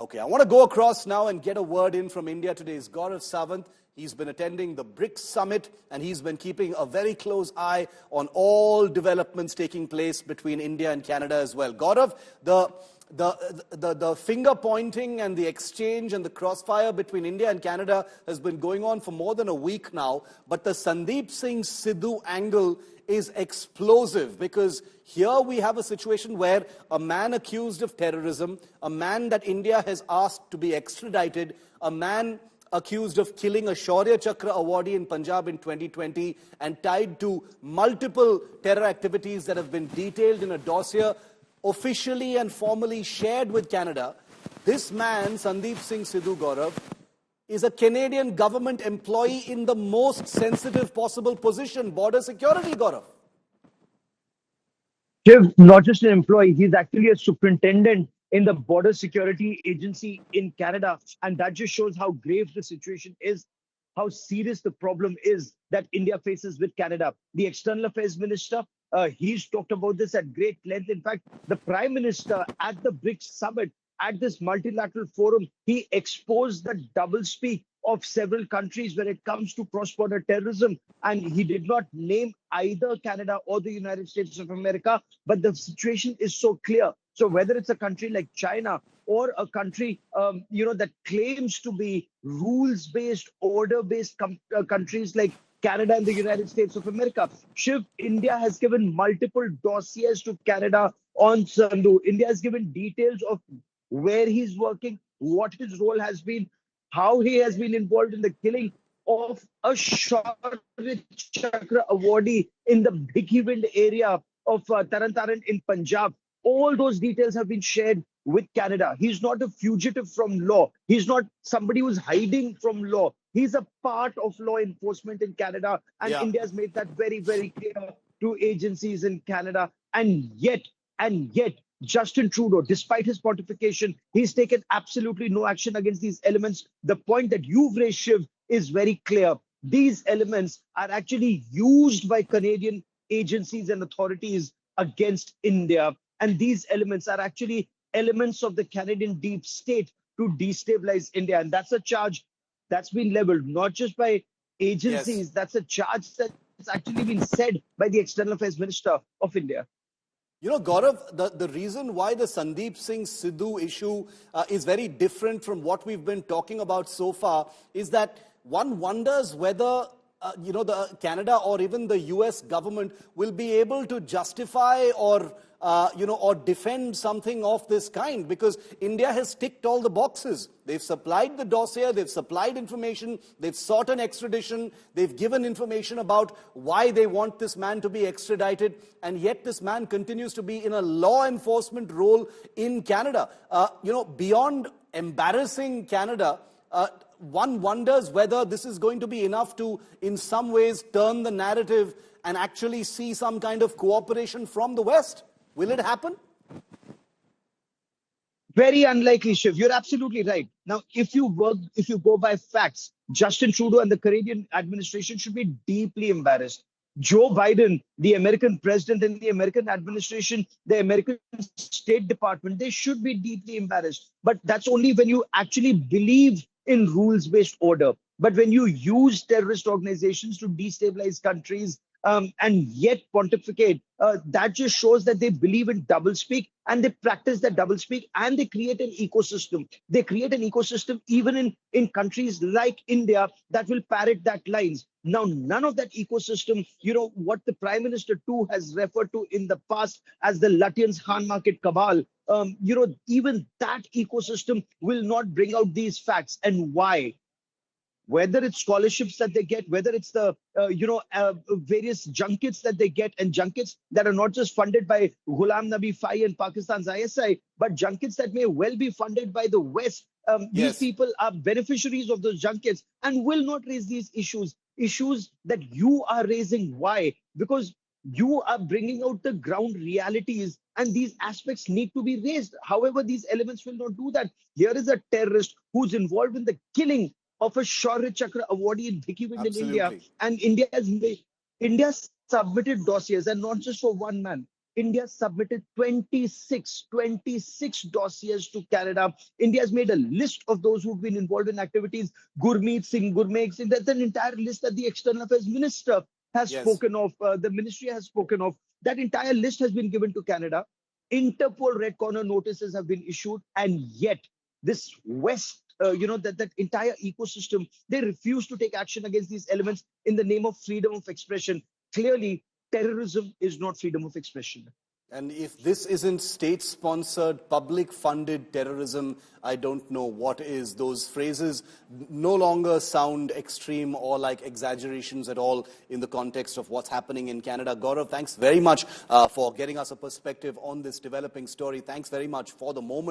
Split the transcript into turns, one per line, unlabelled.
Okay, I want to go across now and get a word in from India today's Gaurav Sawant. He's been attending the BRICS Summit and he's been keeping a very close eye on all developments taking place between India and Canada as well. Gaurav, the finger pointing and the exchange and the crossfire between India and Canada has been going on for more than a week now, but the Sandeep Singh Sidhu angle is explosive because here we have a situation where a man accused of terrorism, a man that India has asked to be extradited, a man accused of killing a Shaurya Chakra awardee in Punjab in 2020 and tied to multiple terror activities that have been detailed in a dossier officially and formally shared with Canada. This man, Sandeep Singh Sidhu, Gaurav, is a Canadian government employee in the most sensitive possible position, border security, Gaurav.
Shiv, not just an employee, he's actually a superintendent in the border security agency in Canada. And that just shows how grave the situation is, how serious the problem is that India faces with Canada. The External Affairs Minister, he's talked about this at great length. In fact, the Prime Minister at the BRICS Summit, at this multilateral forum, he exposed the doublespeak of several countries when it comes to cross-border terrorism. And he did not name either Canada or the United States of America, but the situation is so clear. So whether it's a country like China or a country, that claims to be rules-based, order-based countries like Canada and the United States of America. Shiv, India has given multiple dossiers to Canada on Sandhu. India has given details of where he's working, what his role has been, how he has been involved in the killing of a Shaurya Chakra awardee in the Bhikiwind area of Taran in Punjab. All those details have been shared with Canada. He's not a fugitive from law. He's not somebody who's hiding from law. He's a part of law enforcement in Canada. And India has made that very, very clear to agencies in Canada. And yet, Justin Trudeau, despite his pontification, he's taken absolutely no action against these elements. The point that you've raised, Shiv, is very clear. These elements are actually used by Canadian agencies and authorities against India. And these elements are actually elements of the Canadian deep state to destabilize India. And that's a charge that's been leveled, not just by agencies. That's a charge that's actually been said by the External Affairs Minister of India.
You know, Gaurav, the reason why the Sandeep Singh Sidhu issue is very different from what we've been talking about so far is that one wonders whether, the Canada or even the US government will be able to justify or defend something of this kind because India has ticked all the boxes. They've supplied the dossier, they've supplied information, they've sought an extradition, they've given information about why they want this man to be extradited, and yet this man continues to be in a law enforcement role in Canada. Beyond embarrassing Canada, one wonders whether this is going to be enough to, in some ways, turn the narrative and actually see some kind of cooperation from the West. Will it happen?
Very unlikely, Shiv. You're absolutely right. Now, if you go by facts, Justin Trudeau and the Canadian administration should be deeply embarrassed. Joe Biden, the American president, and the American administration, the American State Department, they should be deeply embarrassed. But that's only when you actually believe in rules-based order. But when you use terrorist organizations to destabilize countries and yet pontificate, that just shows that they believe in doublespeak and they practice that doublespeak and they create an ecosystem. They create an ecosystem even in countries like India that will parrot that lines. Now, none of that ecosystem, what the Prime Minister too has referred to in the past as the Lutyens Khan market cabal, even that ecosystem will not bring out these facts. And why? Whether it's scholarships that they get, whether it's the, various junkets that they get, and junkets that are not just funded by Ghulam Nabi Fai and Pakistan's ISI, but junkets that may well be funded by the West. These people are beneficiaries of those junkets and will not raise these issues that you are raising. Why? Because you are bringing out the ground realities and these aspects need to be raised. However, these elements will not do that. Here is a terrorist who's involved in the killing of a Shaurya Chakra awardee in Bhikiwind in India. And India has submitted dossiers, and not just for one man. India submitted 26 dossiers to Canada. India has made a list of those who've been involved in activities. Gurmeet Singh, that's an entire list that the External Affairs Minister has
Yes.
spoken of, the ministry has spoken of. That entire list has been given to Canada. Interpol Red Corner notices have been issued, and yet this West, that entire ecosystem, they refuse to take action against these elements in the name of freedom of expression. Clearly, terrorism is not freedom of expression.
And if this isn't state-sponsored, public-funded terrorism, I don't know what is. Those phrases no longer sound extreme or like exaggerations at all in the context of what's happening in Canada. Gaurav, thanks very much for getting us a perspective on this developing story. Thanks very much for the moment.